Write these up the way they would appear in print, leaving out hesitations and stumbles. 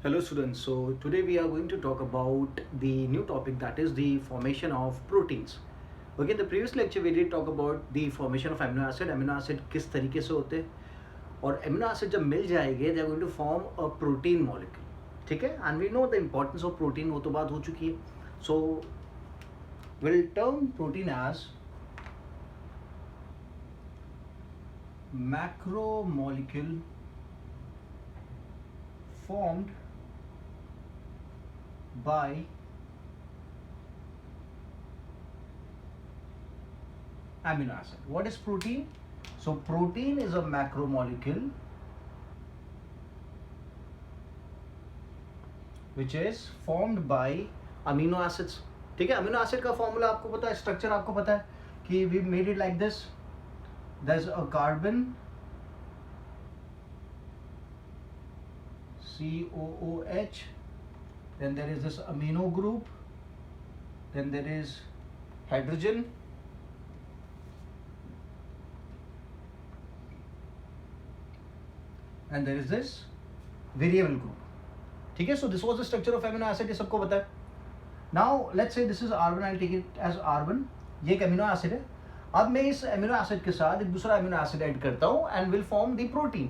Hello students, so today we are going to talk about the new topic, that is the formation of proteins. Okay, in the previous lecture we did talk about the formation of amino acid. Amino acid किस तरीके से होते हैं और amino acid जब मिल जाएंगे they are going to form a protein molecule. ठीक है, and we know the importance of protein, वो तो बात हो चुकी है. So we'll term protein as macromolecule formed by amino acid. What is protein? So protein is a macromolecule which is formed by amino acids. ठीक है, amino acid का formula आपको पता है, स्ट्रक्चर आपको पता है कि we made it like this. There is a carbon COOH, then there is this amino group, then there is hydrogen, and there is this variable group. ठीक है, so this was the structure of amino acid, ये सबको पता है. Now let's say this is R1, I'll take it as R1. ये एक amino acid है. अब मैं इस amino acid के साथ एक दूसरा amino acid ऐड करता हूँ and will form the protein.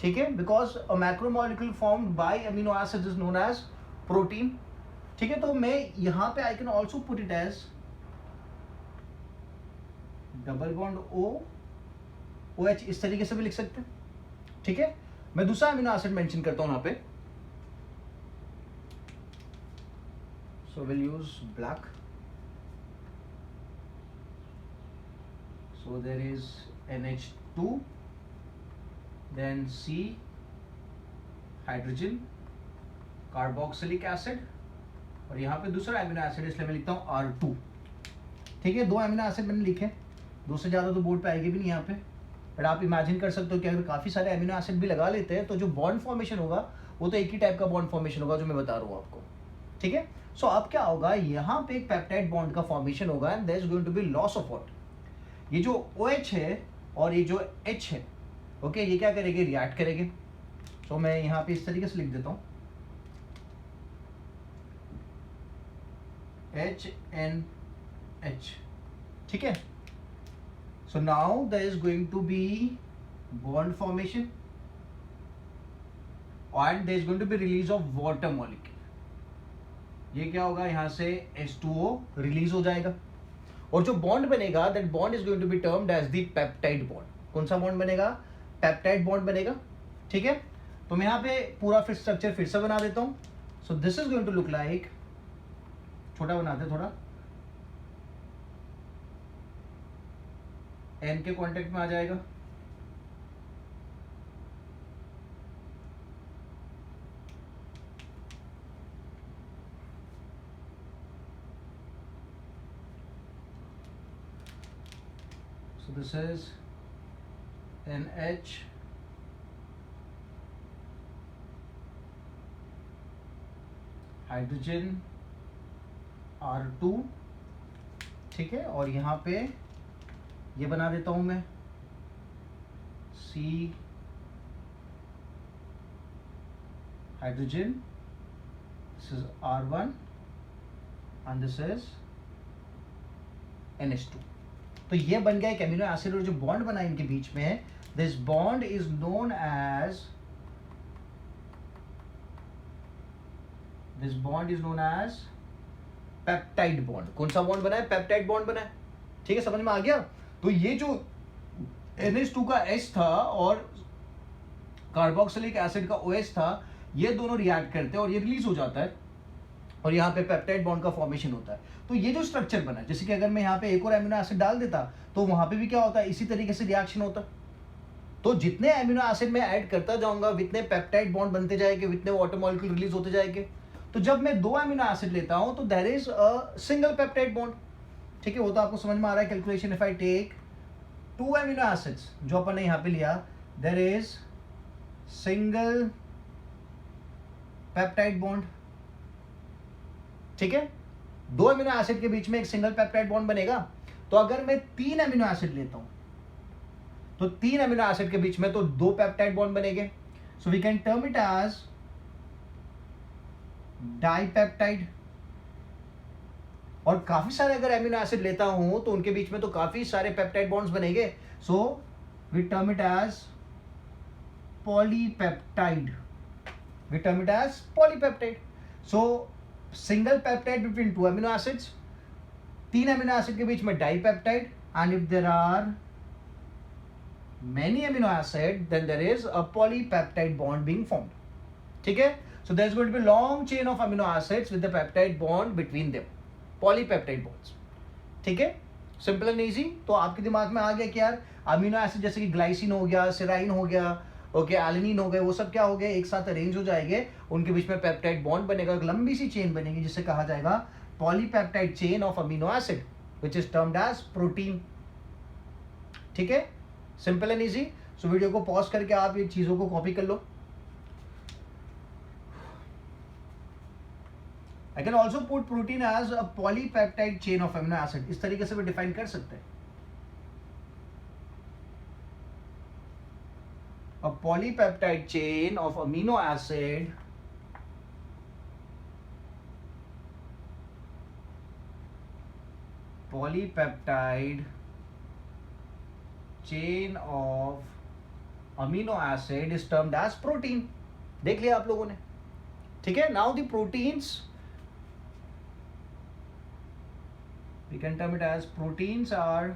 ठीक है, because a macromolecule formed by amino acids is known as protein. ठीक है, तो मैं यहाँ पे I can also put it as double bond O OH, इस तरीके से भी लिख सकते हैं. ठीक है, मैं दूसरा amino acid मेंशन करता हूँ यहाँ पे. So we'll use black. So there is NH2, then C, hydrogen, carboxylic acid, और यहाँ पे दूसरा एमिनो एसिड, इसलिए मैं लिखता हूँ R2. ठीक है, दो एमिनो एसिड मैंने लिखे, दो से ज़्यादा तो बोर्ड पे आएगी भी नहीं यहाँ पे, बट आप इमेजिन कर सकते हो कि अगर काफ़ी सारे एमिनो एसिड भी लगा लेते हैं तो जो बॉन्ड फॉर्मेशन होगा वो तो एक ही टाइप का बॉन्ड फॉर्मेशन होगा जो मैं बता रहा हूँ आपको. ठीक है, सो अब क्या होगा, यहाँ पे एक पेप्टाइड बॉन्ड का फॉर्मेशन होगा and there is going to be loss of what, ये जो OH है और ये जो H है, ओके, ये क्या करेंगे, रिएक्ट करेंगे. सो मैं यहाँ पे इस तरीके से लिख देता हूँ HNH. ठीक है, so now there is going to be bond formation and there is going to be release of water molecule. ये क्या होगा, यहाँ से H2O रिलीज हो जाएगा और जो बॉन्ड बनेगा that bond is going to be termed as the peptide bond. कौन सा बॉन्ड बनेगा, पेप्टाइड बॉन्ड बनेगा. ठीक है, तो मैं यहाँ पे पूरा फिर स्ट्रक्चर फिर से बना देता हूँ. So this is going to look like, छोटा बनाते थोड़ा, N के कॉन्टेक्ट में आ जाएगा. So this is NH, hydrogen R2. ठीक है, और यहाँ पे ये बना देता हूँ मैं C, hydrogen, this is R1 and this is NH2. तो ये बन गया एक एमिनो एसिड और जो बॉन्ड बना इनके बीच में, this bond is known as peptide bond. कौन सा बॉन्ड बना है, पेप्टाइड बॉन्ड बना है. ठीक है, समझ में आ गया. तो ये जो NH2 का H था और कार्बोक्सिलिक एसिड का OH था, ये दोनों रिएक्ट करते हैं और ये रिलीज हो जाता है और यहाँ पे पेप्टाइड बॉन्ड का फॉर्मेशन होता है. तो ये जो स्ट्रक्चर बना, जैसे कि अगर मैं यहाँ पे एक और एमिनो एसिड डाल देता तो वहां पे भी क्या होता है, इसी तरीके से रिएक्शन होता. तो जितने एमिनो एसिड मैं ऐड करता जाऊंगा उतने पेप्टाइड बॉन्ड बनते जाएंगे, उतने वाटर मॉलिक्यूल रिलीज होते जाएंगे. तो जब मैं दो एमिनो एसिड लेता हूं तो there is a single peptide bond. ठीक है, वो तो आपको समझ में आ रहा है calculation. If I take two amino acids जो अपन ने यहाँ पे लिया, there is single peptide bond. ठीक है, दो अमीनो एसिड के बीच में एक सिंगल पेप्टाइड बॉन्ड बनेगा. तो अगर मैं तीन अमीनो एसिड लेता हूं तो तीन अमीनो एसिड के बीच में तो दो पेप्टाइड बॉन्ड बनेंगे. So we can term it as dipeptide. और काफी सारे अगर एमिनो एसिड लेता हूं तो उनके बीच में तो काफी सारे पेप्टाइड बॉन्ड्स बनेंगे, so we term it as polypeptide. We term it as polypeptide. So single peptide between two amino acids, तीन एमिनो एसिड के बीच में dipeptide, and if there are many amino acid then there is a polypeptide bond being formed. ठीक है, so there is going to be long chain of amino acids with the peptide bond between them, polypeptide bonds. ठीक है, simple and easy. तो आपके दिमाग में आ गया कि यार अमीनो एसिड जैसे कि ग्लाइसिन हो गया, सेराइन हो गया, ओके, एलेनिन हो गए, वो सब क्या हो गए, एक साथ अरेंज हो जाएंगे, उनके बीच में पेप्टाइड बॉन्ड बनेगा, एक लंबी सी चेन बनेगी जिसे कहा जाएगा polypeptide chain of amino acid which is termed as protein. ठीक है, simple and easy. So video को पॉज करके आप ये चीजों को कॉपी कर लो। I can also put protein as a polypeptide chain of amino acid, इस तरीके से भी डिफाइन कर सकते हैं। A polypeptide chain of amino acid polypeptide chain of amino acid is termed as protein. देख लिया आप लोगों ने, ठीक है। Now the proteins we can term it as proteins are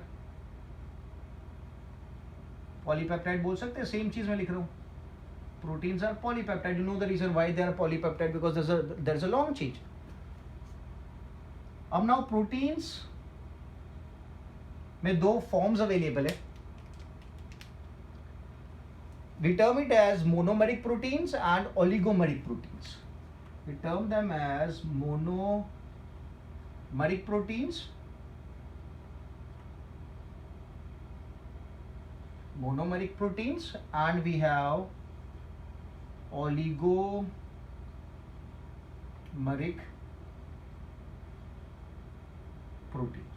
polypeptide बोल सकते हैं, सेम चीज मैं लिख रहा हूं, proteins are polypeptide. You know the reason why they are polypeptide, because there is a long chain. अब नाउ प्रोटीन्स में दो फॉर्म्स अवेलेबल है। We term it as monomeric proteins and oligomeric proteins. We term them as monomeric proteins, and we have oligomeric proteins.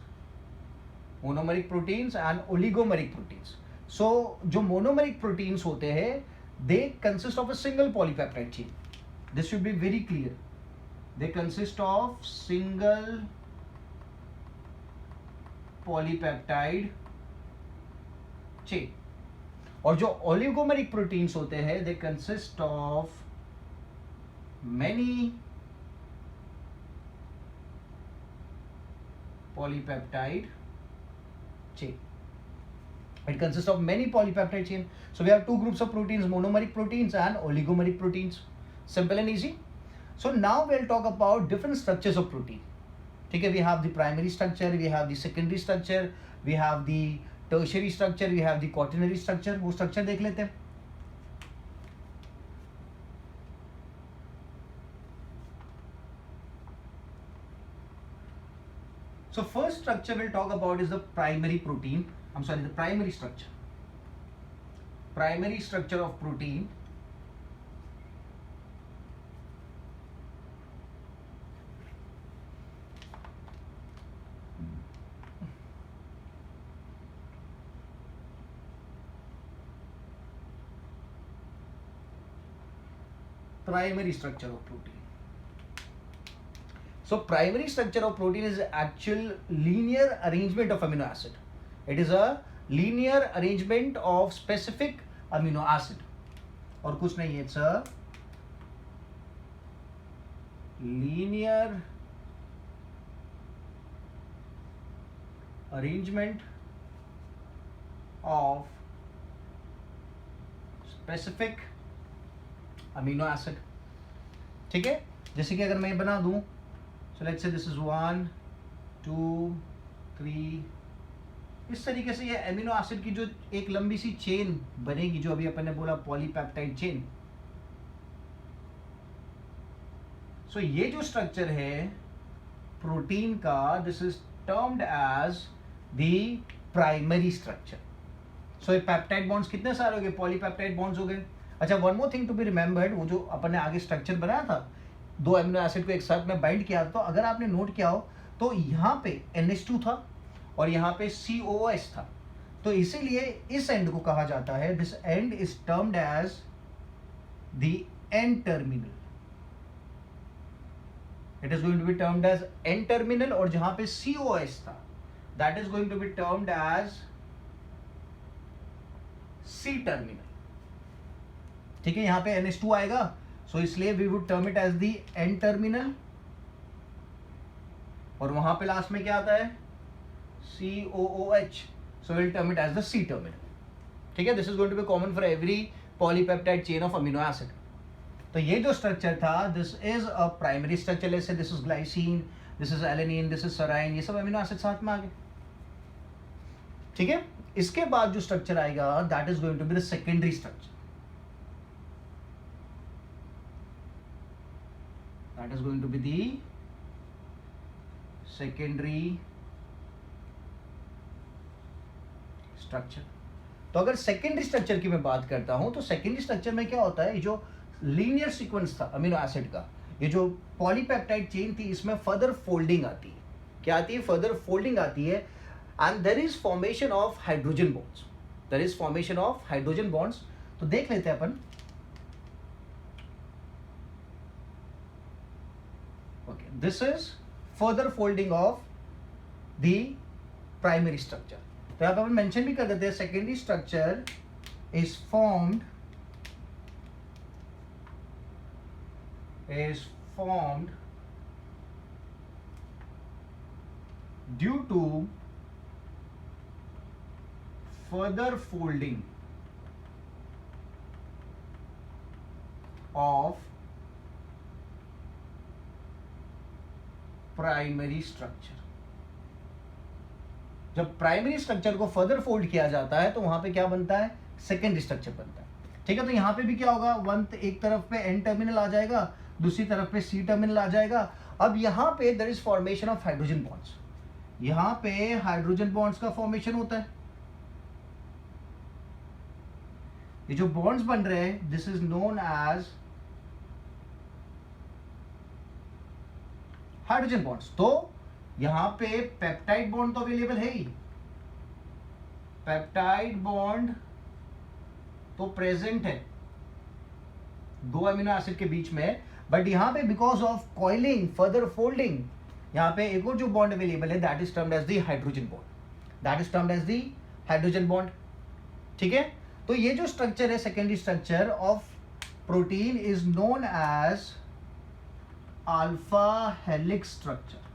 Monomeric proteins and oligomeric proteins. So जो monomeric proteins होते हैं they consist of a single polypeptide chain. This should be very clear. They consist of single polypeptide chain. और जो oligomeric proteins होते हैं they consist of many polypeptide chain. It consists of many polypeptide chain. So we have two groups of proteins, monomeric proteins and oligomeric proteins. Simple and easy. So now we'll talk about different structures of protein. Okay, we have the primary structure, we have the secondary structure, we have the tertiary structure, we have the quaternary structure. वो structure देख लेते हैं। So first structure we'll talk about is the primary protein. the primary structure. Primary structure of protein. Primary structure of protein. So primary structure of protein is actual linear arrangement of amino acid. It is a linear arrangement of specific amino acid. और कुछ नहीं है, it's a linear arrangement of specific amino acid. ठीक है, जैसे कि अगर मैं बना दूं, so let's say this is 1 2 3, इस तरीके से ये एमिनो एसिड की जो एक लंबी सी चेन बनेगी, जो अभी अपन ने बोला पॉलीपेप्टाइड चेन। सो ये जो स्ट्रक्चर है प्रोटीन का, this is termed as the primary structure. So ये पेप्टाइड बॉन्ड्स कितने सारे हो गए, पॉलीपेप्टाइड बॉन्ड्स हो गए। अच्छा, one more thing to be remembered, वो जो अपन ने आगे स्ट्रक्चर बनाया था, दो एमिनो एसिड को एक साथ में बाइंड किया, तो अगर आपने नोट किया हो तो यहाँ पे NH2 था और यहाँ पे COOH था, तो इसीलिए इस एंड को कहा जाता है, this end is termed as the N terminal. It is going to be termed as N terminal, और जहां पे COS था that is going to be termed as C terminal. ठीक है, यहां पे NH2 आएगा, सो इसलिए we would term it as the N terminal, और वहां पे लास्ट में क्या आता है COOH, so will term it as the C terminal. ठीक है, this is going to be common for every polypeptide chain of amino acid. तो ये जो स्ट्रक्चर था, this is a primary structure, जैसे this is glycine, this is alanine, this is serine, ये सब amino acid साथ में आ गए। ठीक है, इसके बाद जो स्ट्रक्चर आएगा that is going to be the secondary structure, that is going to be the secondary structure. तो अगर सेकेंडरी स्ट्रक्चर की मैं बात करता हूं, तो सेकेंडरी स्ट्रक्चर में क्या होता है, ये जो लीनियर सीक्वेंस था अमीनो एसिड का, ये जो पॉलीपेप्टाइड चेन थी, इसमें फर्दर फोल्डिंग आती है। क्या आती है? फर्दर फोल्डिंग आती है, and there is formation of hydrogen bonds, there is formation of hydrogen bonds. तो देख लेते हैं अपन। Okay, this is further folding of the primary structure. तो यहां पर अपन मेंशन भी कर देते हैं, secondary structure is formed due to further folding of primary structure. जब प्राइमरी स्ट्रक्चर को फर्दर फोल्ड किया जाता है तो वहां पे क्या बनता है? सेकेंडरी स्ट्रक्चर बनता है। ठीक है, तो यहां पे भी क्या होगा, एक तरफ पे एन टर्मिनल आ जाएगा, दूसरी तरफ पे सी टर्मिनल आ जाएगा। अब यहां पे there is formation of hydrogen bonds, यहां पे हाइड्रोजन बॉन्ड्स का फॉर्मेशन होता है। ये जो बॉन्ड्स बन रहे हैं, this is known as hydrogen bonds. तो यहां पे पेप्टाइड बॉन्ड तो अवेलेबल है ही, पेप्टाइड बॉन्ड तो प्रेजेंट है दो अमीनो एसिड के बीच में, बट यहां पे because of coiling, further folding, यहां पे एक और जो बॉन्ड अवेलेबल है that is termed as the hydrogen bond, that is termed as the hydrogen bond. ठीक है, तो ये जो स्ट्रक्चर है secondary structure of protein is known as alpha helix structure.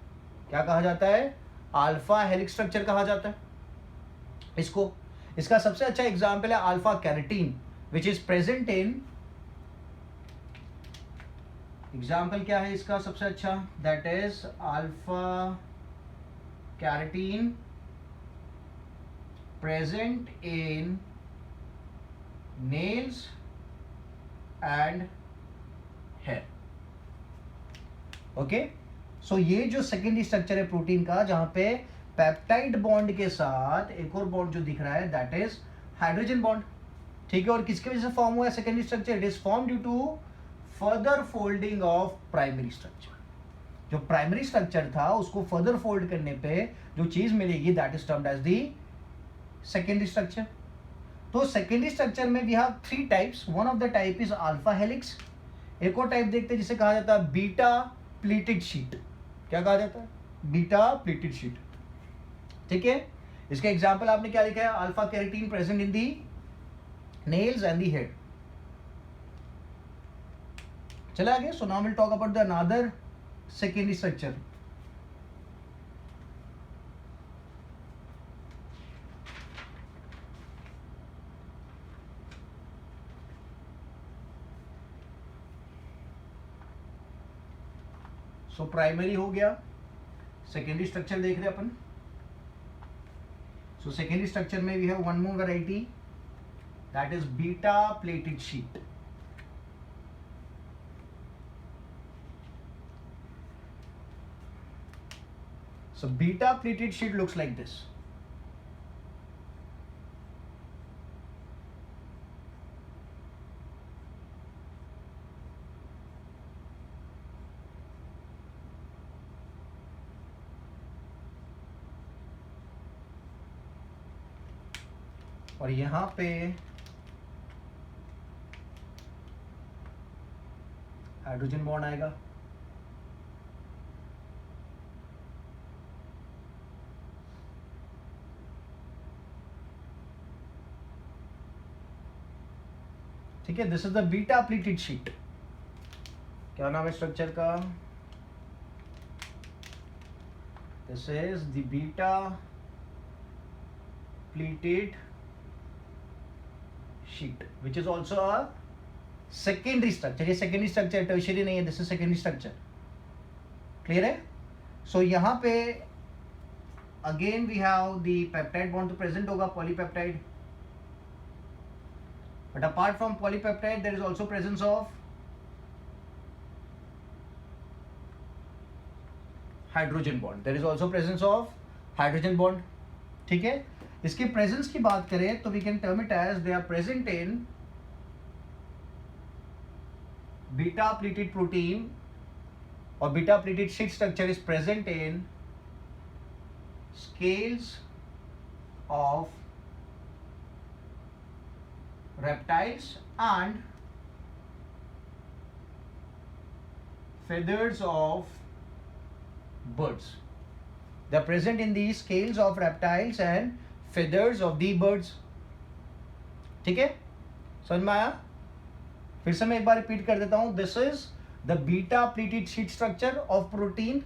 क्या कहा जाता है? अल्फा हेलिक्स स्ट्रक्चर कहा जाता है इसको। इसका सबसे अच्छा एग्जांपल है alpha keratin, which is present in, example क्या है इसका सबसे अच्छा? That is alpha keratin present in nails and hair. Okay, so ये जो सेकेंडरी स्ट्रक्चर है प्रोटीन का, जहां पे पेप्टाइड बॉन्ड के साथ एक और बॉन्ड जो दिख रहा है दैट इज हाइड्रोजन बॉन्ड। ठीक है, और किसके वजह से फॉर्म हुआ है secondary structure? It is form due to further folding of primary structure. जो प्राइमरी स्ट्रक्चर था उसको फर्दर फोल्ड करने पे जो चीज मिलेगी that is termed as the secondary structure. तो सेकेंडरी स्ट्रक्चर में we have 3 types, one of the type is alpha helix. एक और टाइप देखते हैं जिसे कहा जाता है बीटा प्लीटेड शीट। क्या कहा जाता है? Beta pleated sheet. ठीक है, इसका एग्जांपल आपने क्या लिखा है? Alpha keratin present in the nails and the head. चला आगे। So now will talk about the another secondary structure. So primary हो गया, सेकेंडरी स्ट्रक्चर देख रहे अपन। सो सेकेंडरी स्ट्रक्चर में we have one more variety that is beta pleated sheet. So beta pleated sheet looks like this. और यहां पे hydrogen bond आएगा, ठीक है, this is the beta pleated sheet. क्या नाम है स्ट्रक्चर का? This is the beta pleated sheet which is also a secondary structure. ये सेकेंडरी स्ट्रक्चर, टर्शियरी नहीं है, this is secondary structure. Clear है? सो यहां पे again we have the peptide bond तो प्रेजेंट होगा, polypeptide, but apart from polypeptide there is also presence of hydrogen bond, there is also presence of hydrogen bond. ठीक है, इसके presence की बात करें तो we can term it as they are present in beta pleated protein, or beta pleated sheet structure is present in scales of reptiles and feathers of birds. They are present in the scales of reptiles and feathers of the birds. ठीक है, समझ में आया? फिर से मैं एक बार repeat कर देता हूं। This is the beta pleated sheet structure of protein.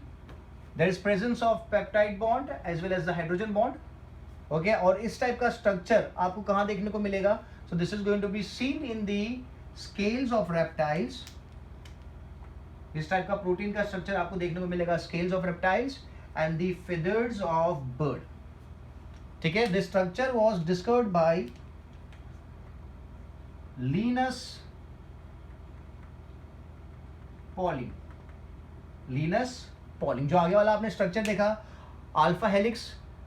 There is presence of peptide bond as well as the hydrogen bond. Okay, और इस टाइप का स्ट्रक्चर आपको कहाँ देखने को मिलेगा? So this is going to be seen in the scales of reptiles. इस type का प्रोटीन का स्ट्रक्चर आपको देखने को मिलेगा scales of reptiles and the feathers of bird. ठीक है, this structure was discovered by Linus Pauling. Linus Pauling, जो आगे वाला आपने स्ट्रक्चर देखा, alpha helix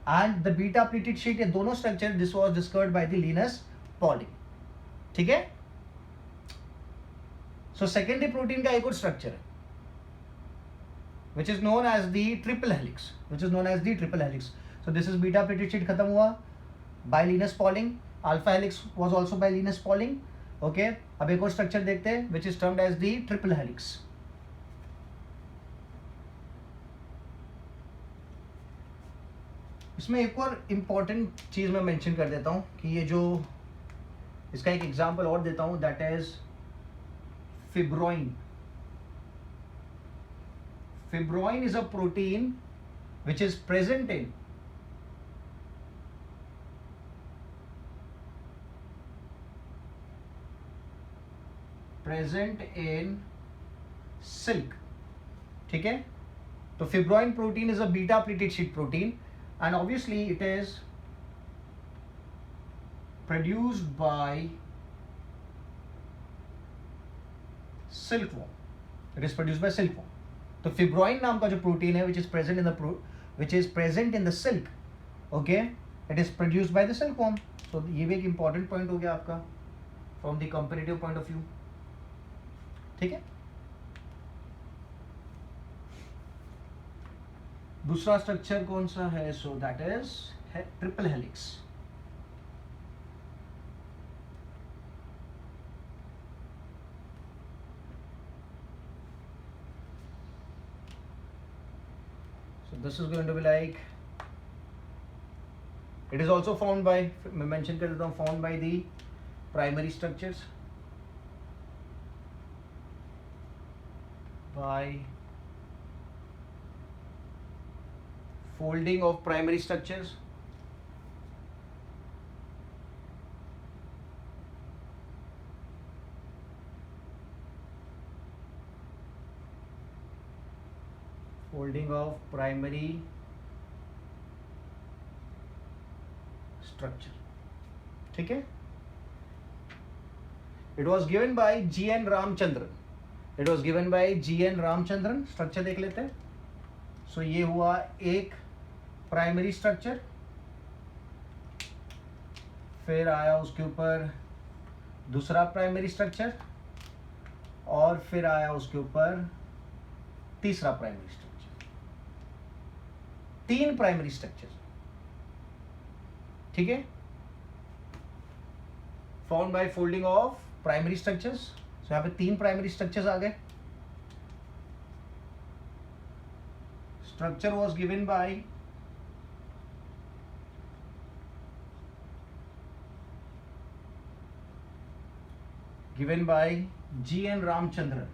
and the beta pleated sheet, ये दोनों structure this was discovered by the Linus Pauling. ठीक है, सो सेकेंडरी प्रोटीन का एक और स्ट्रक्चर है which is known as the triple helix, which is known as the triple helix. So this is beta pleated sheet, खत्म हुआ by Linus Pauling, alpha helix was also by Linus Pauling. Okay, अब एक और structure देखते हैं which is termed as the triple helix. इसमें एक और इम्पॉर्टेंट चीज़ मैं मेंशन कर देता हूँ कि ये जो इसका एक एग्जांपल और देता हूँ, that is fibroin. Fibroin is a protein which is present in silk. ठीक है, तो fibroin protein is a beta pleated sheet protein and obviously it is produced by silkworm. It is produced by silkworm. तो फिब्रोइन नाम का जो protein है which is present in the silk, okay, it is produced by the silkworm. So ये भी एक important point हो गया आपका from the comparative point of view. ठीक है, दूसरा स्ट्रक्चर कौन सा है? सो that is triple helix. So this is going to be like, it is also found by, मैं mention कर देता हूँ, found by the primary structures, by folding of primary structures, folding of primary structure. ठीक है, it was given by G.N. Ramachandran. It was given by G.N. Ramachandran. Structure देख लेते हैं। सो ये हुआ एक प्राइमरी स्ट्रक्चर, फिर आया उसके ऊपर दूसरा प्राइमरी स्ट्रक्चर, और फिर आया उसके ऊपर तीसरा प्राइमरी स्ट्रक्चर। 3 primary structure. ठीक है, found by folding of primary structures. So यहाँ पे 3 प्राइमरी स्ट्रक्चर्स आ गए। Structure was given by given by G.N. Ramachandran.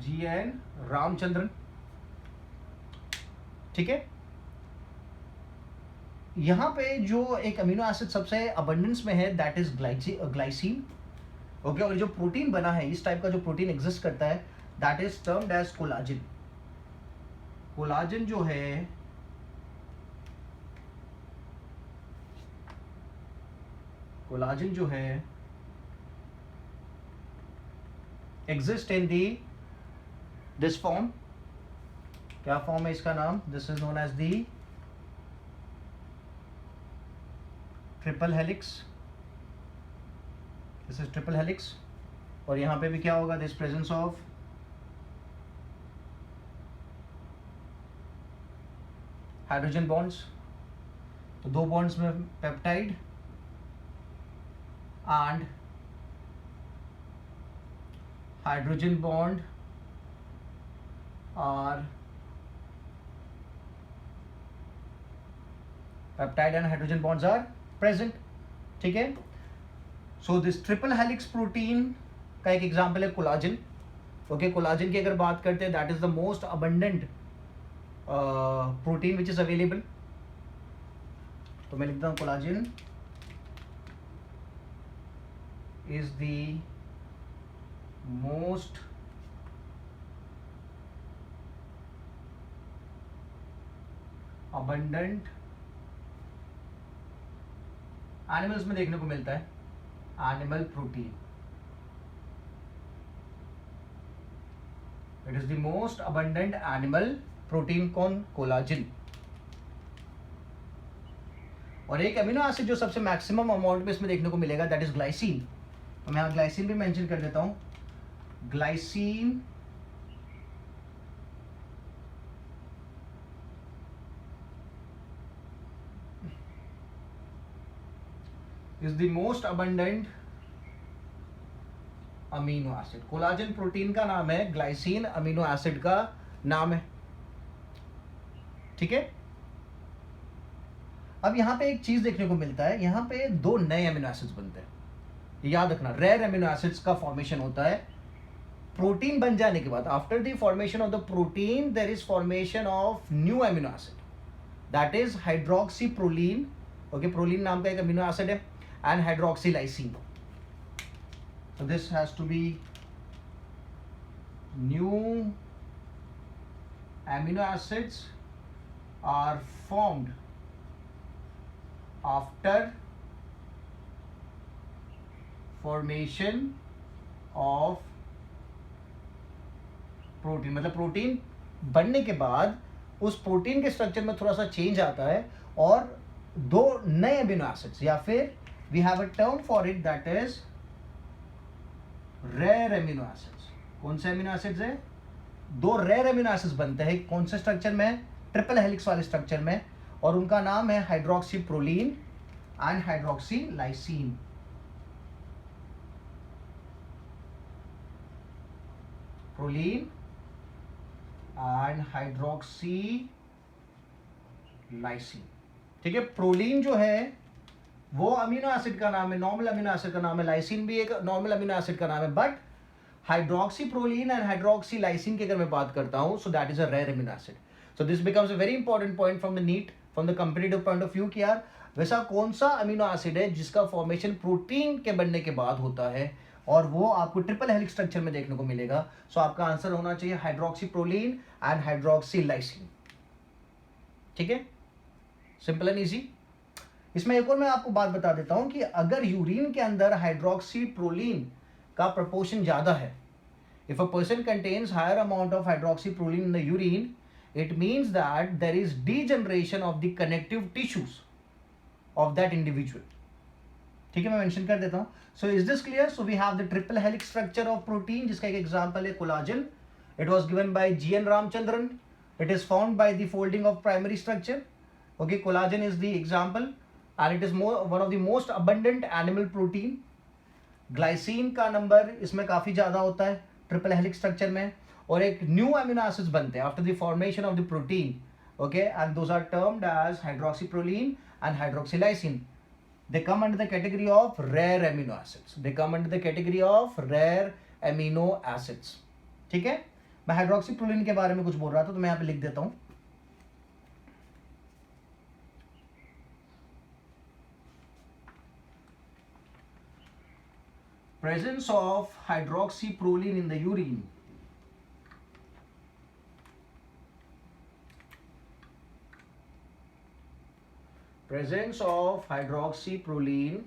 G.N. Ramachandran, ठीक है। यहां पे जो एक अमीनो एसिड सबसे अबंडेंस में है दैट इज ग्लाइसिन, ओके। और जो प्रोटीन बना है, इस टाइप का जो प्रोटीन एग्जिस्ट करता है that is termed as collagen. Collagen जो है exist in the this form. क्या फॉर्म है इसका नाम? This is known as the triple helix. This is triple helix. और यहां पे भी क्या होगा? This presence of hydrogen bonds. तो दो बॉन्ड्स में peptide and hydrogen bond are peptide and hydrogen bonds are present, ठीक है। So this triple helix protein का एक एग्जांपल है कोलाजिन, ओके। कोलाजिन की अगर बात करते हैं that is the most abundant protein which is available. तो मैं लिखता हूं collagen is the most abundant, animals में देखने को मिलता है, animal protein. It is the most abundant animal protein. कौन? कोलाजिन। और एक अमीनो एसिड जो सबसे मैक्सिमम अमाउंट में इसमें देखने को मिलेगा दैट इज ग्लाइसिन। तो मैं यहां ग्लाइसिन भी मेंशन कर देता हूं। Glycine is the most abundant amino acid. Collagen protein का नाम है, ग्लाइसिन अमीनो एसिड का नाम है, ठीक है। अब यहां पे एक चीज देखने को मिलता है, यहां पे दो नए अमीनो एसिड्स बनते हैं। याद रखना, रेयर अमीनो एसिड्स का फॉर्मेशन होता है प्रोटीन बन जाने के बाद। After the formation of the protein there is formation of new amino acid that is hydroxy proline, okay. Proline नाम का एक अमीनो एसिड है and hydroxy lysine. So this has to be new amino acids are formed after formation of protein. मतलब protein बनने के बाद उस protein के स्ट्रक्चर में थोड़ा सा चेंज आता है और दो नए अमीनो एसिड्स, या फिर we have a term for it that is rare amino acids. कौन से अमीनो एसिड्स है? दो रेयर अमीनो एसिड्स बनते हैं। कौन से स्ट्रक्चर में? ट्रिपल हेलिक्स वाले स्ट्रक्चर में। और उनका नाम है hydroxy proline and hydroxy lysine. Proline and hydroxy lysine, ठीक है। प्रोलीन जो है वो अमीनो एसिड का नाम है, नॉर्मल अमीनो एसिड का नाम है। लाइसिन भी एक नॉर्मल अमीनो एसिड का नाम है। But hydroxy proline and hydroxy lysine की अगर मैं बात करता हूं, so that is a rare amino acid. So this becomes a very important point from the NEET, from the competitive point of view कि यार वैसा कौन सा अमीनो एसिड है जिसका फॉर्मेशन प्रोटीन के बनने के बाद होता है और वो आपको ट्रिपल हेलिक्स स्ट्रक्चर में देखने को मिलेगा। सो आपका आंसर होना चाहिए hydroxy proline and hydroxy lysine, ठीक है। Simple and easy. इसमें एक और मैं आपको बात बता देता हूं कि अगर यूरिन के अंदर हाइड्रोक्सी प्रोलीन का प्रपोर्शन ज्यादा है, if a person contains higher amount of hydroxy proline in the urine, it means that there is degeneration of the connective tissues of that individual, ठीक है। मैं मेंशन कर देता हूं। So is this clear? So we have the triple helix structure of protein, जिसका एक example है collagen. It was given by G.N. Ramachandran. It is found by the folding of primary structure, okay. Collagen is the example and it is one of the most abundant animal protein. Glycine का number इसमें काफी ज्यादा होता है triple helix structure में, और एक new amino acids बनते हैं after the formation of the protein, okay, and those are termed as hydroxyproline and hydroxylysine. They come under the category of rare amino acids. They come under the category of rare amino acids. ठीक है, मैं हाइड्रोक्सीप्रोलीन के बारे में कुछ बोल रहा था तो मैं यहाँ पे लिख देता हूं. Presence of hydroxyproline in the urine. Presence of hydroxyproline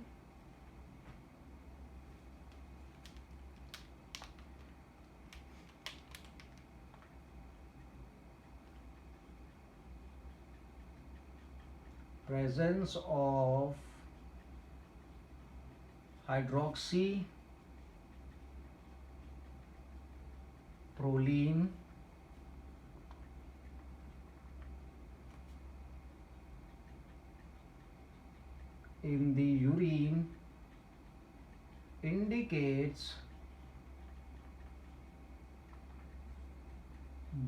presence of hydroxyproline in the urine indicates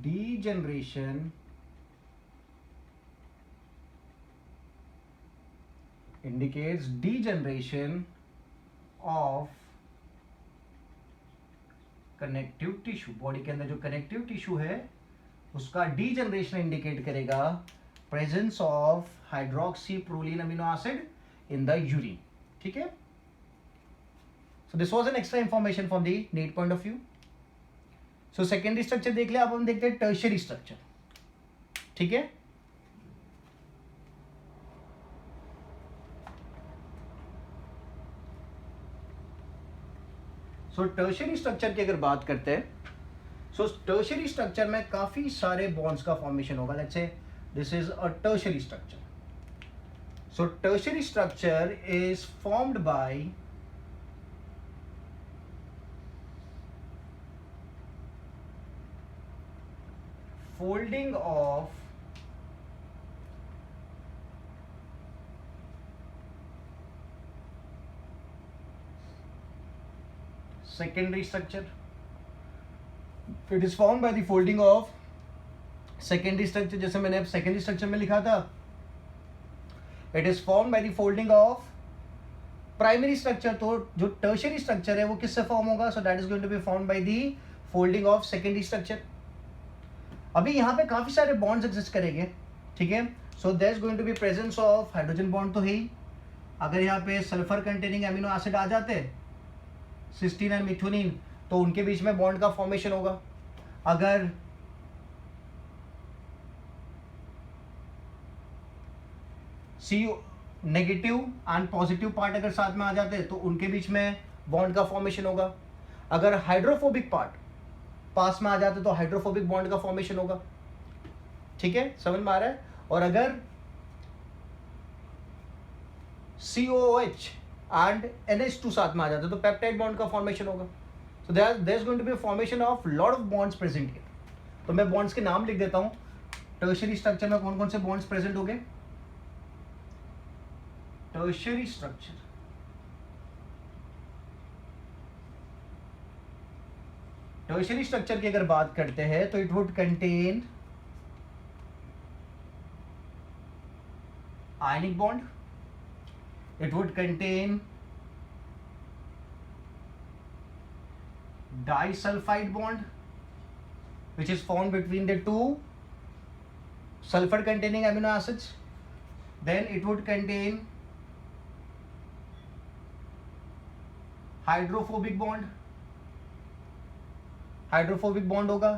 degeneration of connective tissue. Body के अंदर जो कनेक्टिव टिश्यू है उसका डीजनरेशन इंडिकेट करेगा presence of hydroxyproline amino acid in the urine. ठीक है, so this was an extra information from the NEET point of view. so secondary structure देख लिया, अब हम देखते हैं tertiary structure. ठीक है, so tertiary structure की अगर बात करते हैं, so tertiary structure में काफी सारे bonds का formation होगा. let's say this is a tertiary structure. So tertiary structure is formed by folding of secondary structure. It is formed by the folding of secondary structure. जैसे मैंने secondary structure में लिखा था, it is form by the folding of primary structure. तो जो tertiary structure है वो किससे फॉर्म होगा? So that is going to be form by the folding of secondary structure. अभी यहाँ पे काफी सारे बॉन्ड्स एग्जिस्ट करेंगे. ठीक है, so there is going to be presence of hydrogen bond तो है ही. अगर यहाँ पे सल्फर कंटेनिंग एमिनो एसिड आ जाते, सिस्टीन एंड मिथुनिन, तो उनके बीच में बॉन्ड का फॉर्मेशन होगा. अगर सी नेगेटिव एंड पॉजिटिव पार्ट अगर साथ में आ जाते हैं तो उनके बीच में बॉन्ड का फॉर्मेशन होगा. अगर हाइड्रोफोबिक पार्ट पास में आ जाते तो हाइड्रोफोबिक बॉन्ड का फॉर्मेशन होगा. ठीक है, समझ में आ रहा है? और अगर COOH एंड NH2 साथ में आ जाते तो पेप्टाइड बॉन्ड का फॉर्मेशन होगा. So there is going to be formation of lot of bonds present here. तो मैं बॉन्ड्स के नाम लिख देता हूं. टर्शियरी स्ट्रक्चर में कौन कौन से बॉन्ड्स प्रेजेंट हो गए? tertiary structure. tertiary structure की अगर बात करते हैं तो it would contain ionic bond, it would contain disulfide bond which is formed between the two sulfur containing amino acids. Then it would contain hydrophobic bond. Hydrophobic bond होगा.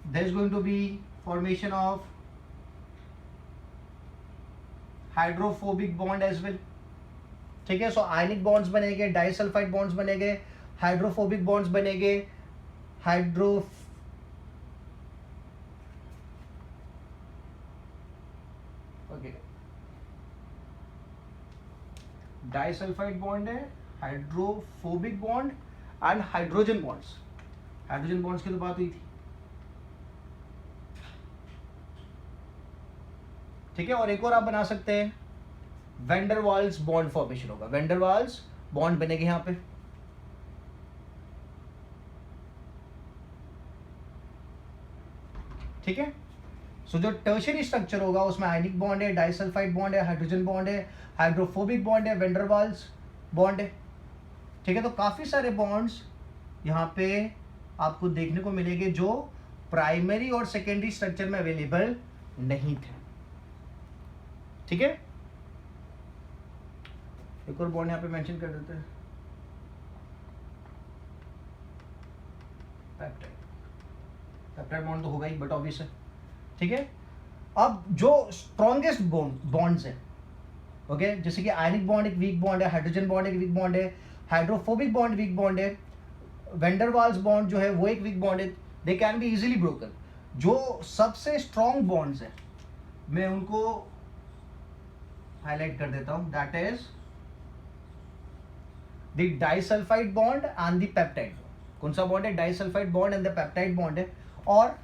There is going to be formation of hydrophobic bond as well. ठीक है, so ionic bonds बनेंगे, disulphide bonds बनेंगे, hydrophobic bonds बनेंगे, disulphide bond है, hydrophobic bond and hydrogen bonds. Hydrogen bonds की तो बात हुई थी. ठीक है, और एक और आप बना सकते हैं, वेंडरवाल्स बॉन्ड फॉर्मेशन होगा. वेंडरवाल्स बॉन्ड बनेगी यहां पे. ठीक है। सो जो टर्शियरी स्ट्रक्चर होगा उसमें आयनिक बॉन्ड है, डाइसल्फाइड बॉन्ड है, हाइड्रोजन बॉन्ड है, हाइड्रोफोबिक बॉन्ड है, वेंडर वाल्स बॉन्ड है। ठीक है, तो काफ़ी सारे बॉन्ड्स यहाँ पे आपको देखने को मिलेंगे जो प्राइमरी और सेकेंडरी स्ट्रक्चर में अवेलेबल नहीं थे। ठीक है, एक और बॉन्ड यहाँ पे मेंशन कर देते हैं, पेप्टाइड। पेप्टाइड बॉन्ड तो होगा ही, बट ऑब्वियस है। ठीक है, अब जो स्ट्रॉन्गेस्ट बॉन्ड्स है, ओके, जैसे कि आयनिक बॉन्ड एक वीक बॉन्ड है, हाइड्रोजन बॉन्ड एक वीक बॉन्ड है, हाइड्रोफोबिक बॉन्ड वीक बॉन्ड है, वेंडर वाल्स बॉन्ड जो है वो एक वीक बॉन्ड है, they can be easily broken. जो सबसे स्ट्रॉन्ग बॉन्ड्स है मैं उनको हाईलाइट कर देता हूं, that is the disulphide bond and the peptide bond. कौन सा बॉन्ड है? Disulphide bond and the peptide bond है। और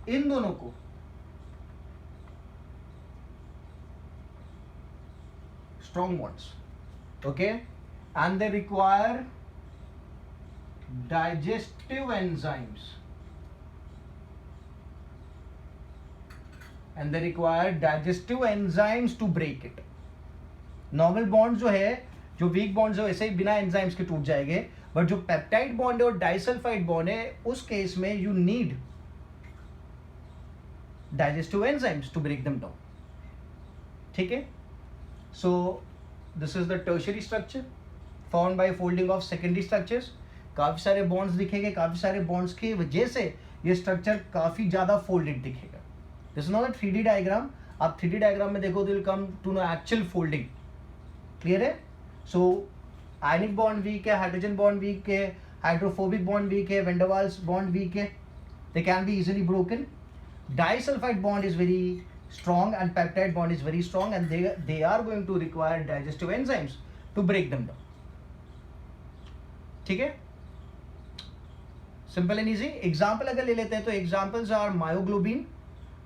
इन दोनों को strong bonds, okay, and they require digestive enzymes, to break it. Normal bond जो है, जो वीक बॉन्ड जो ऐसे ही बिना एंजाइम्स के टूट जाएंगे, बट जो पेप्टाइड बॉन्ड है और डाइसल्फाइड बॉन्ड है उस केस में you need digestive enzymes to break them down. ठीक है, so this is the tertiary structure formed by folding of secondary structures। काफी सारे बॉन्ड्स दिखेंगे, काफी सारे बॉन्ड्स की वजह से ये स्ट्रक्चर काफी ज्यादा फोल्डेड दिखेगा। This is not a 3D diagram. आप 3D डायग्राम में देखो, will come to know actual folding. Clear है? सो आयनिक बॉन्ड वीक है, हाइड्रोजन बॉन्ड वीक है, हाइड्रोफोबिक बॉन्ड वीक है, वेंडर वाल्स बॉन्ड वीक है, they can be easily broken. Disulfide bond is very strong and peptide bond is very strong, and they are going to require digestive enzymes to break them down। ठीक है, simple and easy. Example अगर ले लेते हैं तो examples are myoglobin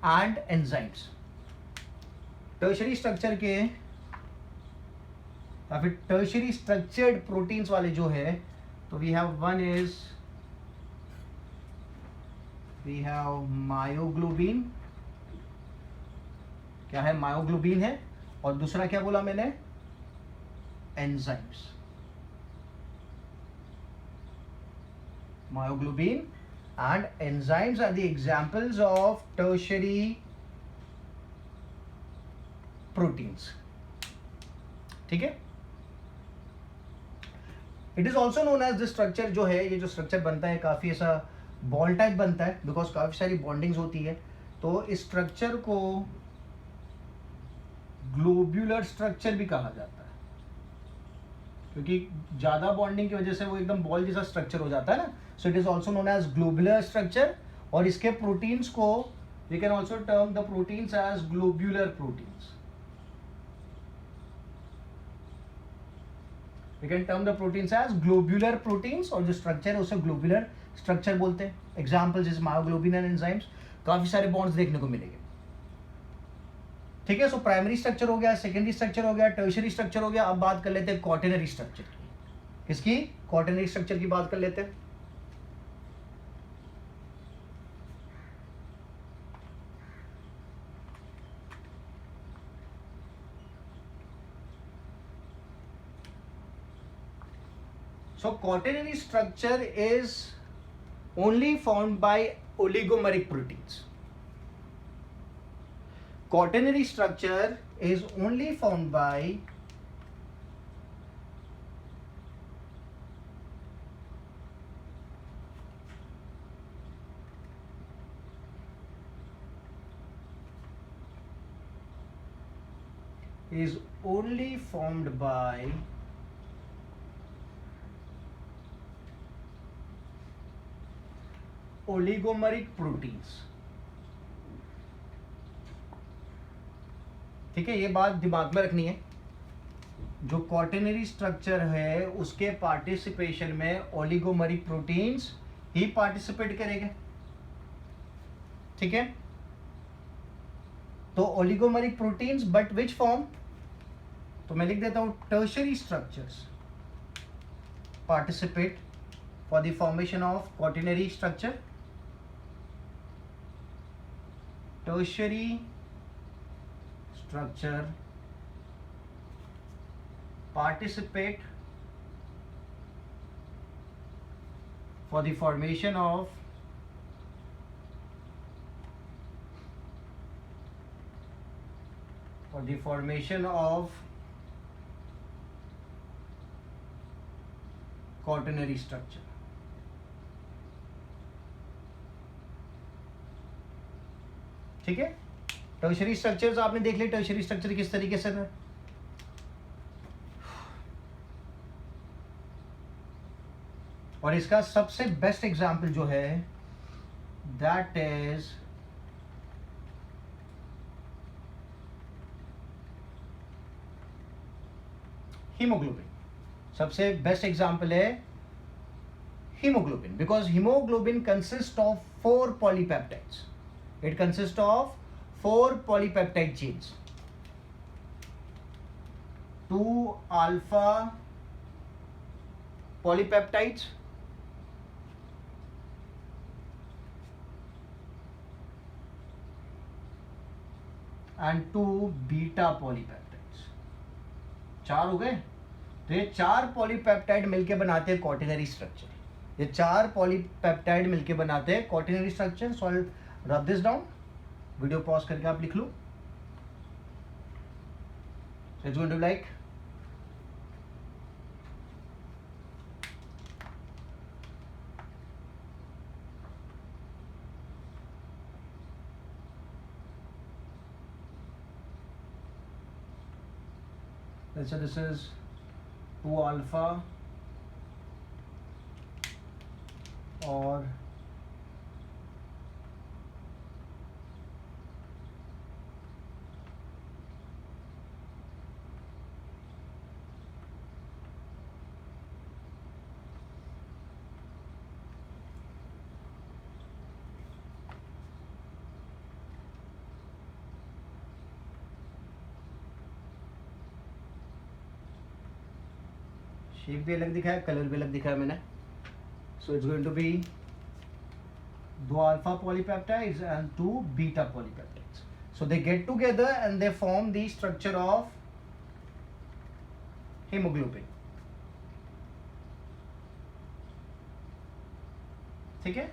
and enzymes. Tertiary structure के या फिर टर्शियरी स्ट्रक्चर्ड प्रोटीन्स वाले जो है, तो we have one is we have myoglobin। क्या है? मायोग्लोबिन है। और दूसरा क्या बोला मैंने? Enzymes. Myoglobin and enzymes are the examples of tertiary proteins. ठीक है, it is also known as the structure. जो है ये जो स्ट्रक्चर बनता है काफी ऐसा बॉल टाइप बनता है, बिकॉज काफी सारी बॉन्डिंग्स होती है। तो इस स्ट्रक्चर को ग्लोब्यूलर स्ट्रक्चर भी कहा जाता है, क्योंकि ज्यादा बॉन्डिंग की वजह से वो एकदम बॉल जैसा स्ट्रक्चर हो जाता है ना। So it is also known as globular structure. और इसके प्रोटीन्स को we can also term the proteins as globular proteins. We can term the proteins as globular proteins, और जो स्ट्रक्चर है उसे ग्लोब्यूलर स्ट्रक्चर बोलते हैं। Examples is myoglobin and enzymes. काफी सारे बॉन्ड्स देखने को मिलेंगे। ठीक है, सो प्राइमरी स्ट्रक्चर हो गया, सेकेंडरी स्ट्रक्चर हो गया, टर्शियरी स्ट्रक्चर हो गया। अब बात कर लेते हैं क्वाटरनरी स्ट्रक्चर की। किसकी? क्वाटरनरी स्ट्रक्चर की बात कर लेते हैं। So quaternary structure is only formed by oligomeric proteins। Quaternary structure is only formed by oligomeric proteins। ठीक है, ये बात दिमाग में रखनी है। जो क्वाटरनरी स्ट्रक्चर है उसके पार्टिसिपेशन में ओलिगोमेरिक प्रोटीन्स ही पार्टिसिपेट करेंगे। ठीक है, तो oligomeric proteins, but which form? तो मैं लिख देता हूं, tertiary structures participate for the formation of quaternary structure. tertiary structure participate for the formation of quaternary structure. ठीक है, टर्शरी स्ट्रक्चर्स आपने देख लिए, टर्शरी स्ट्रक्चर किस तरीके से है। और इसका सबसे बेस्ट एग्जांपल जो है दैट इज हीमोग्लोबिन। सबसे बेस्ट एग्जांपल है haemoglobin, because haemoglobin consist of 4 polypeptides. It consists of 4 polypeptide chains. 2 alpha polypeptides, and 2 beta polypeptides. 4 हो गए. तो ये 4 पॉलीपेप्टाइड मिलके बनाते हैं क्वाटरनरी स्ट्रक्चर. ये 4 पॉलीपेप्टाइड मिलके बनाते हैं quaternary structure. So I rub this down. Video pause करके आप लिख लो. So it's going to be like let's say this is 2 alpha or shape भी अलग दिखा है, कलर भी अलग दिखा है मैंने. So it's going to be 2 alpha polypeptides and 2 beta polypeptides. So they get together and they form the structure of hemoglobin. ठीक है.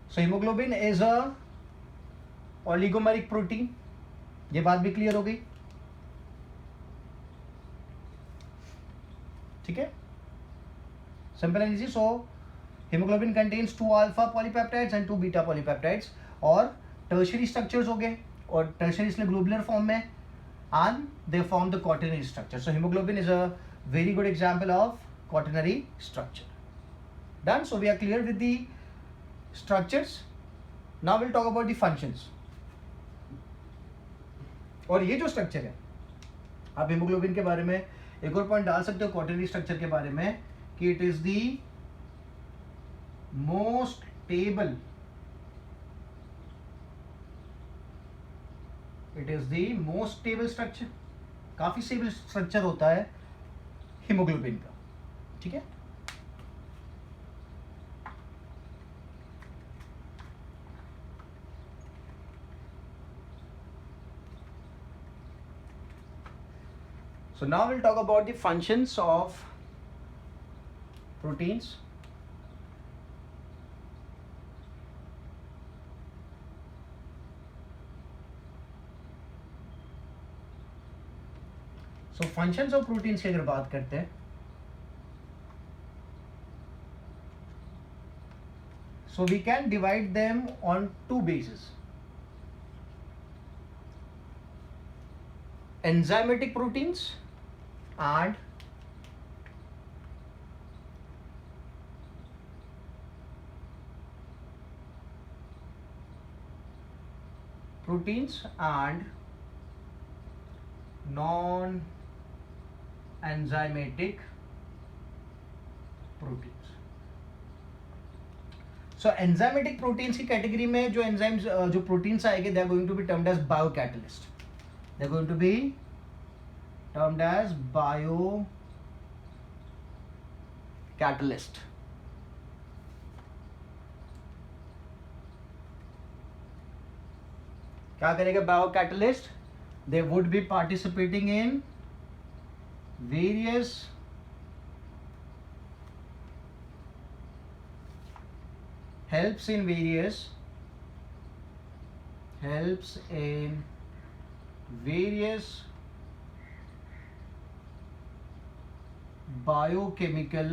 So hemoglobin is a oligomeric protein. ये बात भी क्लियर हो गई. ठीक है, simple and easy. So hemoglobin contains 2 alpha polypeptides and 2 beta polypeptides. और tertiary structures हो गए, और tertiary इसलिए globular form में, and they form the quaternary structure. So hemoglobin is a very good example of quaternary structure. Done. So we are clear with the structures. Now we'll talk about the functions. और ये जो structure है, आप haemoglobin के बारे में एक और पॉइंट डाल सकते हो क्वाटरनरी स्ट्रक्चर के बारे में कि it is the most stable, structure. काफी स्टेबल स्ट्रक्चर होता है हीमोग्लोबिन का. ठीक है. So now we'll talk about the functions of proteins. So functions of proteins की अगर बात करते हैं, so we can divide them on 2 bases. Enzymatic proteins and non-enzymatic proteins. So enzymatic proteins की कैटेगरी में जो एंजाइम्स जो प्रोटीन्स आएंगे, they are going to be termed as biocatalyst. They are going to be termed as biocatalyst. क्या करेगा bio catalyst? They would be participating in various helps in various biochemical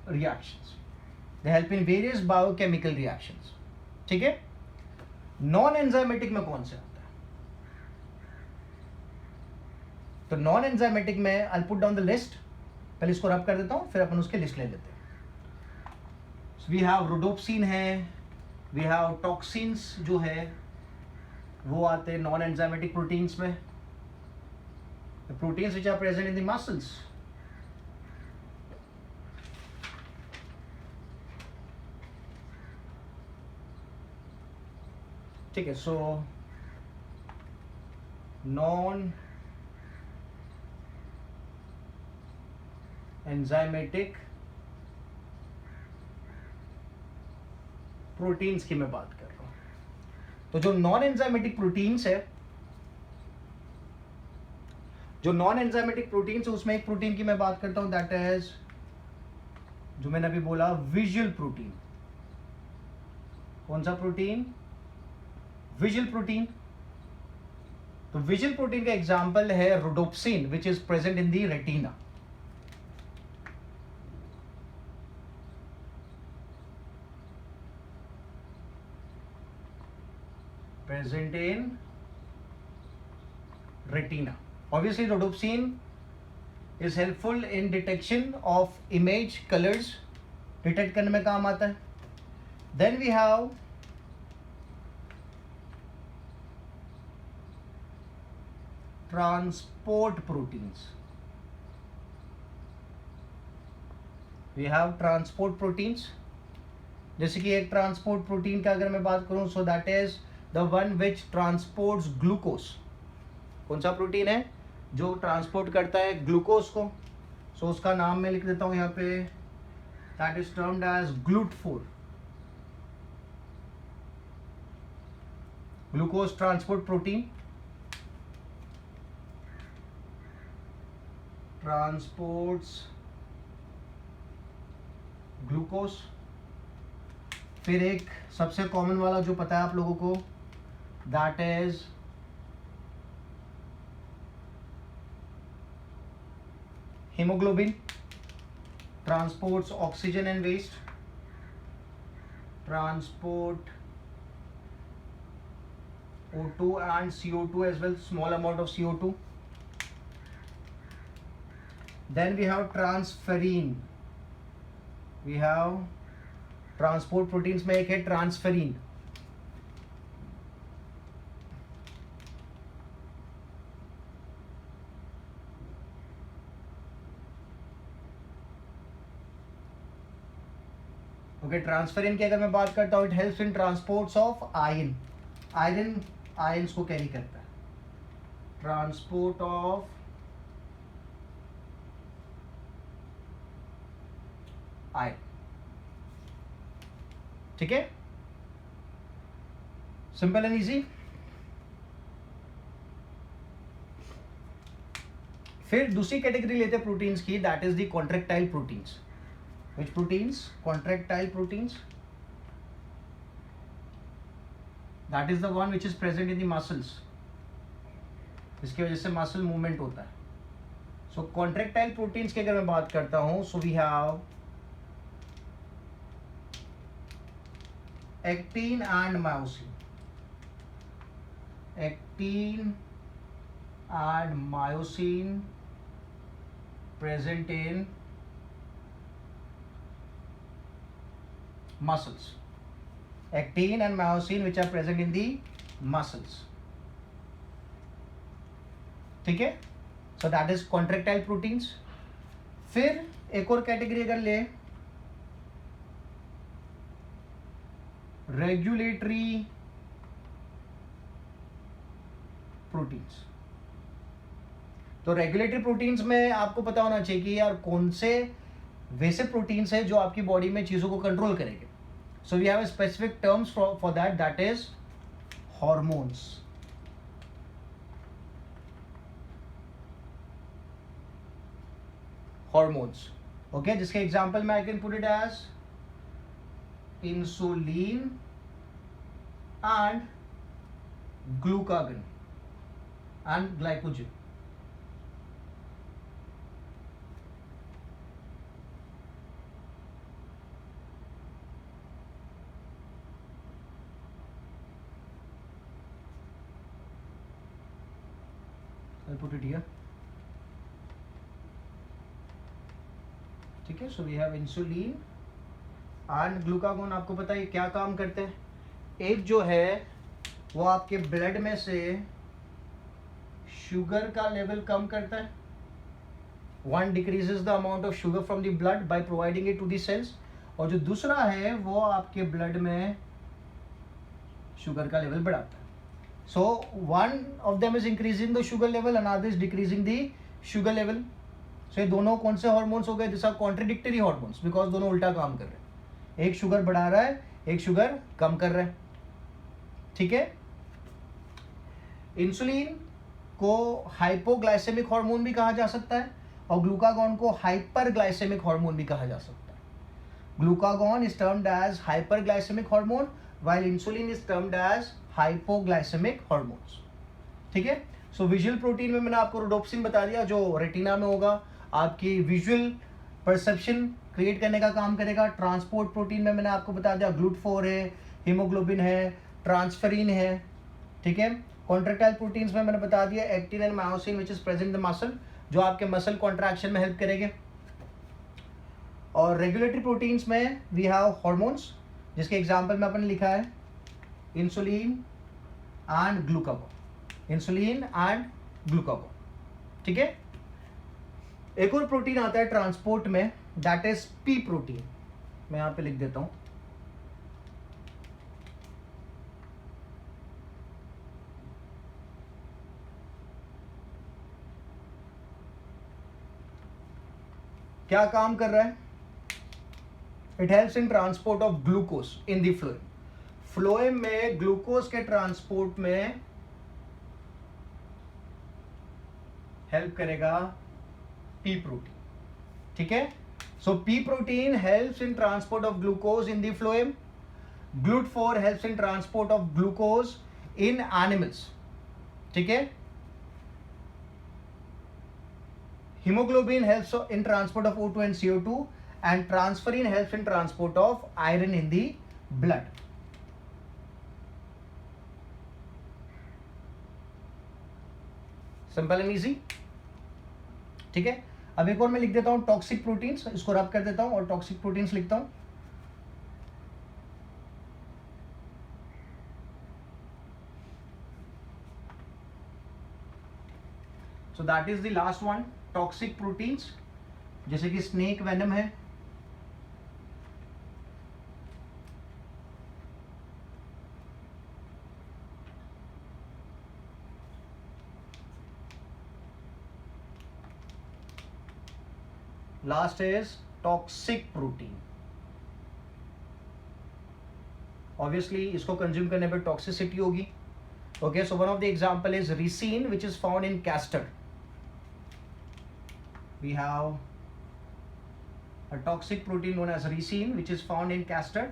reactions. They help in various biochemical reactions. ठीक है? Non enzymatic में कौन से आता है? तो नॉन एंजाइमेटिक में I put down the list. पहले इसको रब कर देता हूं, फिर अपन उसके लिस्ट ले लेते हैं. वी हैव रोडोप्सिन है, वी हैव टॉक्सिन्स जो है वो आते हैं नॉन एंजाइमेटिक प्रोटीन्स में. The proteins which are present in the muscles. ठीक है, सो नॉन एंजाइमेटिक प्रोटीन्स की मैं बात कर रहा हूं. तो जो नॉन एंजाइमेटिक प्रोटीन्स है, उसमें एक प्रोटीन की मैं बात करता हूं, दैट इज जो मैंने अभी बोला विजुअल प्रोटीन. कौन सा प्रोटीन? Visual protein. तो विजुअल प्रोटीन का एग्जांपल है rhodopsin which is present in the retina. Present in retina. Obviously, rhodopsin is helpful in detection of image colors. Detect करने में काम आता है. Then we have transport proteins. जैसे कि एक ट्रांसपोर्ट प्रोटीन का अगर मैं बात करूं, सो that is the one which transports glucose. कौन सा प्रोटीन है जो ट्रांसपोर्ट करता है ग्लूकोज को? सो उसका नाम मैं लिख देता हूं यहाँ पे, that is termed as GLUT4. Glucose transport protein. Transports glucose. फिर एक सबसे कॉमन वाला जो पता है आप लोगों को, that is haemoglobin. Transports oxygen and waste. Transport O2 and CO2 as well, small amount of CO2. Then we have transferrin. We have transport proteins में एक है ट्रांसफेरिन. ओके, ट्रांसफेरिन की अगर मैं बात करता हूं, it helps in transports of iron. Irons को कैरी करता है. Transport of iron. ठीक है, सिंपल एंड इजी. फिर दूसरी कैटेगरी लेते हैं प्रोटीन्स की, that is the contractile proteins. Which proteins? Contractile proteins. That is the one which is present in the muscles. इसकी वजह से मसल मूवमेंट होता है. सो कॉन्ट्रैक्टाइल प्रोटीन्स की अगर मैं बात करता हूं, so we have actin and myosin. Actin and myosin present in muscles. Actin and myosin which are present in the muscles. ठीक है, so that is contractile proteins. फिर एक और कैटेगरी अगर ले, रेगुलेटरी प्रोटीन्स. तो रेगुलेटरी प्रोटीन्स में आपको पता होना चाहिए कि यार कौन से वैसे प्रोटीन्स है जो आपकी बॉडी में चीजों को कंट्रोल करेंगे. So we have a specific terms for that, that is hormones. Hormones. Okay, जिसके example में I can put it as insulin and glucagon and glycogen. I'll put it here. ठीक है, so we have insulin and glucagon. आपको पता है क्या काम करते हैं? एक जो है वो आपके ब्लड में से शुगर का लेवल कम करता है. One decreases the amount of sugar from the blood by providing it to the cells. और जो दूसरा है वो आपके ब्लड में शुगर का लेवल बढ़ाता है. So one of them is increasing the sugar level, another is decreasing the sugar level. So ये दोनों कौन से हार्मोन्स हो गए? This are contradictory hormones, because दोनों उल्टा काम कर रहे हैं. एक शुगर बढ़ा रहा है, एक शुगर कम कर रहा है. ठीक है. इंसुलिन को हाइपोग्लाइसेमिक हार्मोन भी कहा जा सकता है और ग्लूकागॉन को हाइपरग्लाइसेमिक हार्मोन भी कहा जा सकता है. Glucagon is termed as hyperglycaemic hormone while insulin is termed as hypoglycaemic hormones. ठीक है. सो विजुअल प्रोटीन में मैंने आपको रोडोप्सिन बता दिया, जो रेटिना में होगा, आपकी विजुअल परसेप्शन क्रिएट करने का काम करेगा. ट्रांसपोर्ट प्रोटीन में मैंने आपको बता दिया ग्लूट4 है, हीमोग्लोबिन है, ट्रांसफेरिन है. ठीक है. कॉन्ट्रैक्टाइल प्रोटीन्स में मैंने बता दिया actin and myosin which is present in the muscle, जो आपके मसल कॉन्ट्रैक्शन में हेल्प करेंगे. और रेगुलेटरी प्रोटीन्स में वी हैव हार्मोन्स, जिसके एग्जांपल में अपन लिखा है insulin and glucagon. Insulin and glucagon. ठीक है. एक और प्रोटीन आता है ट्रांसपोर्ट में, दैट इज पी प्रोटीन. मैं यहां पे लिख देता हूं. क्या काम कर रहा है? It helps in transport of glucose in the phloem. Phloem में ग्लूकोज के ट्रांसपोर्ट में हेल्प करेगा पी प्रोटीन. ठीक है. So P protein helps in transport of glucose in the phloem. GLUT4 helps in transport of glucose in animals. ठीक है. Hemoglobin helps in transport of O2 and CO2, and transferrin helps in transport of iron in the blood. Simple and easy. ठीक है. अब एक और मैं लिख देता हूं टॉक्सिक प्रोटीन्स. इसको रब कर देता हूं और टॉक्सिक प्रोटीन्स लिखता हूं. So that is the last one, toxic proteins, जैसे कि स्नेक वेनम है, last is toxic protein. Obviously इसको कंज्यूम करने पर टॉक्सिसिटी होगी. Okay. So one of the example is ricin which is found in castor. We have a toxic protein known as ricin which is found in castor.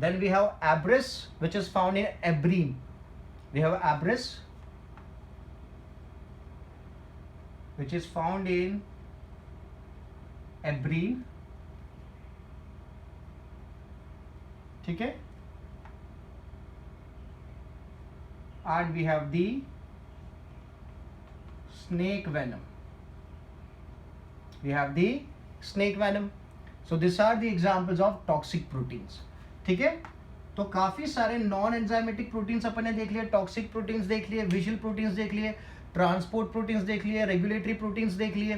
Then we have abris which is found in abrine. We have abris which is found in abrine. ठीक है. And we have the snake venom. We have the snake venom. So these are the examples of toxic proteins. ठीक है. तो काफी सारे non enzymatic proteins अपन ने देख लिए, टॉक्सिक प्रोटीन्स देख लिए, विजुअल प्रोटीन्स देख लिए, ट्रांसपोर्ट प्रोटीन्स देख लिए, रेगुलेटरी प्रोटीन्स देख लिए.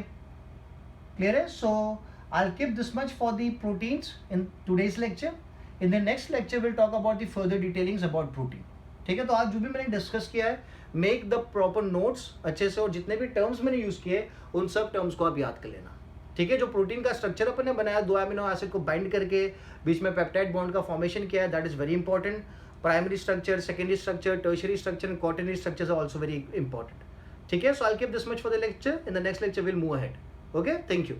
क्लियर है. सो I'll keep this much for the proteins in today's lecture. In the next lecture we'll talk about the further detailings about protein. ठीक है. तो आज जो भी मैंने डिस्कस किया है, मेक द प्रॉपर नोट्स अच्छे से, और जितने भी टर्म्स मैंने यूज किए उन सब टर्म्स को आप याद कर लेना. ठीक है, जो प्रोटीन का स्ट्रक्चर अपन ने बनाया 2 अमीनो एसिड को बाइंड करके बीच में पेप्टाइड बॉन्ड का फॉर्मेशन किया है, that is very important. Primary structure, secondary structure, tertiary structure and quaternary structures are also very important. ठीक है, so I will keep this much for the lecture. In the next lecture will move ahead. Okay, thank you.